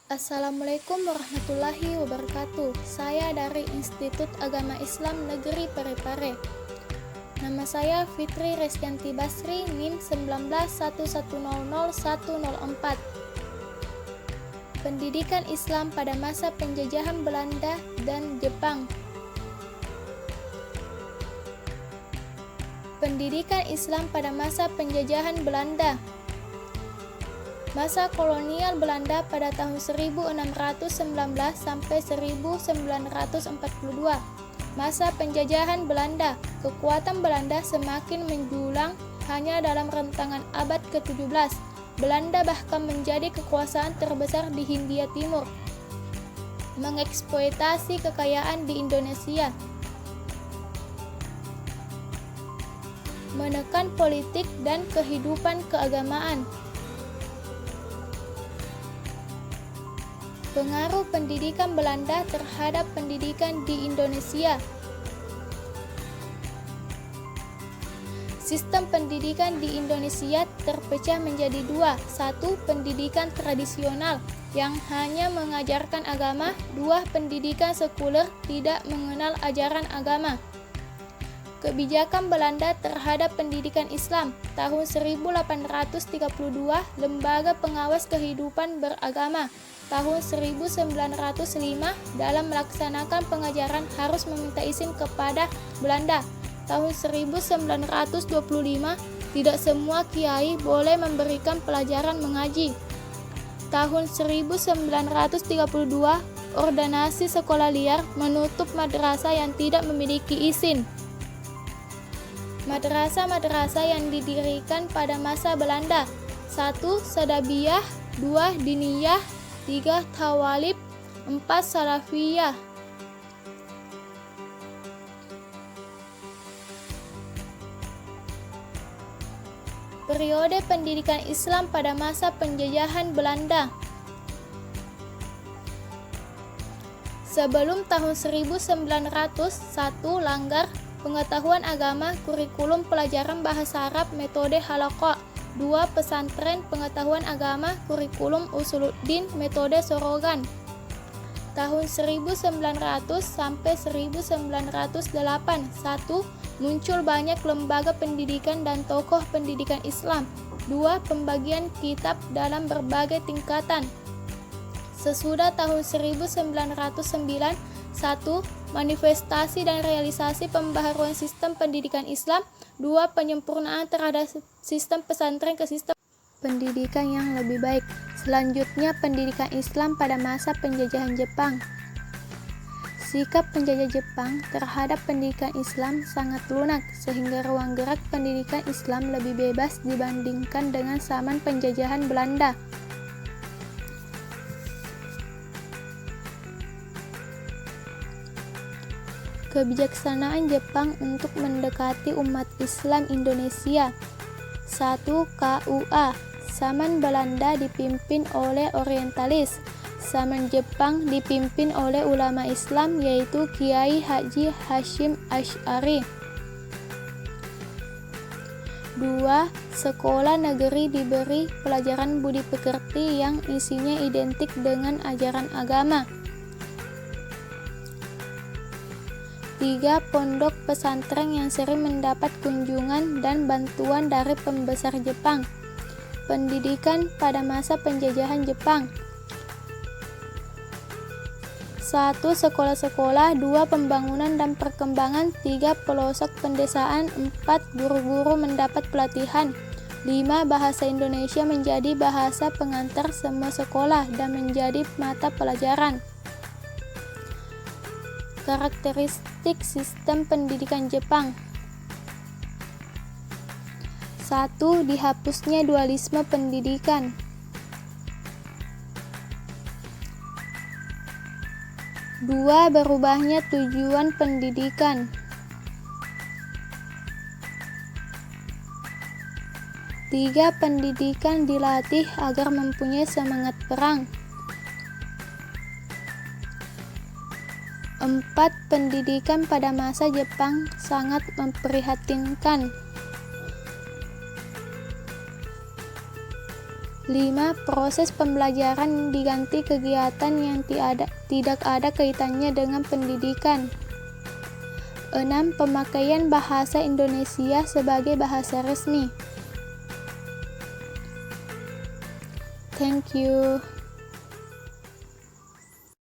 Assalamualaikum warahmatullahi wabarakatuh. Saya dari Institut Agama Islam Negeri Parepare. Nama saya Fitri Resyanti Basri, NIM 191100104. Pendidikan Islam pada masa penjajahan Belanda dan Jepang. Pendidikan Islam pada masa penjajahan Belanda. Masa kolonial Belanda pada tahun 1619 sampai 1942. Masa penjajahan Belanda, kekuatan Belanda semakin menjulang hanya dalam rentangan abad ke-17. Belanda bahkan menjadi kekuasaan terbesar di Hindia Timur, mengeksploitasi kekayaan di Indonesia, menekan politik dan kehidupan keagamaan. Pengaruh pendidikan Belanda terhadap pendidikan di Indonesia. Sistem pendidikan di Indonesia terpecah menjadi dua. Satu, pendidikan tradisional yang hanya mengajarkan agama. Dua, pendidikan sekuler tidak mengenal ajaran agama. Kebijakan Belanda terhadap pendidikan Islam. Tahun 1832, Lembaga Pengawas Kehidupan Beragama. Tahun 1905, dalam melaksanakan pengajaran harus meminta izin kepada Belanda. Tahun 1925, tidak semua kiai boleh memberikan pelajaran mengaji. Tahun 1932, ordinasi sekolah liar menutup madrasah yang tidak memiliki izin. Madrasah-madrasah yang didirikan pada masa Belanda. 1. Sadabiyah, 2. Diniyah, 3. Tawalib, 4. Salafiyah. Periode pendidikan Islam pada masa penjajahan Belanda. Sebelum tahun 1900, 1. Langgar pengetahuan agama, kurikulum pelajaran bahasa Arab, metode halaqah. 2. Pesantren pengetahuan agama, kurikulum usuluddin, metode sorogan. Tahun 1900 sampai 1908. 1. Muncul banyak lembaga pendidikan dan tokoh pendidikan Islam. 2. Pembagian kitab dalam berbagai tingkatan. Sesudah tahun 1909, 1. Manifestasi dan realisasi pembaharuan sistem pendidikan Islam. 2. Penyempurnaan terhadap sistem pesantren ke sistem pendidikan yang lebih baik. Selanjutnya, pendidikan Islam pada masa penjajahan Jepang. Sikap penjajah Jepang terhadap pendidikan Islam sangat lunak, sehingga ruang gerak pendidikan Islam lebih bebas dibandingkan dengan zaman penjajahan Belanda. Kebijaksanaan Jepang untuk mendekati umat Islam Indonesia. 1. KUA. Zaman Belanda dipimpin oleh orientalis. Zaman Jepang dipimpin oleh ulama Islam, yaitu Kiai Haji Hasyim Asy'ari. 2. Sekolah negeri diberi pelajaran budi pekerti yang isinya identik dengan ajaran agama. 3. Pondok pesantren yang sering mendapat kunjungan dan bantuan dari pembesar Jepang. Pendidikan pada masa penjajahan Jepang. 1. Sekolah-sekolah. 2. Pembangunan dan perkembangan. 3. Pelosok pendesaan. 4. Guru-guru mendapat pelatihan. 5. Bahasa Indonesia menjadi bahasa pengantar semua sekolah dan menjadi mata pelajaran. Karakteristik sistem pendidikan Jepang. 1. Dihapusnya dualisme pendidikan. 2. Berubahnya tujuan pendidikan. 3. Pendidikan dilatih agar mempunyai semangat perang. 4. Pendidikan pada masa Jepang sangat memprihatinkan. 5. Proses pembelajaran diganti kegiatan yang tidak ada kaitannya dengan pendidikan. 6. Pemakaian bahasa Indonesia sebagai bahasa resmi. Thank you.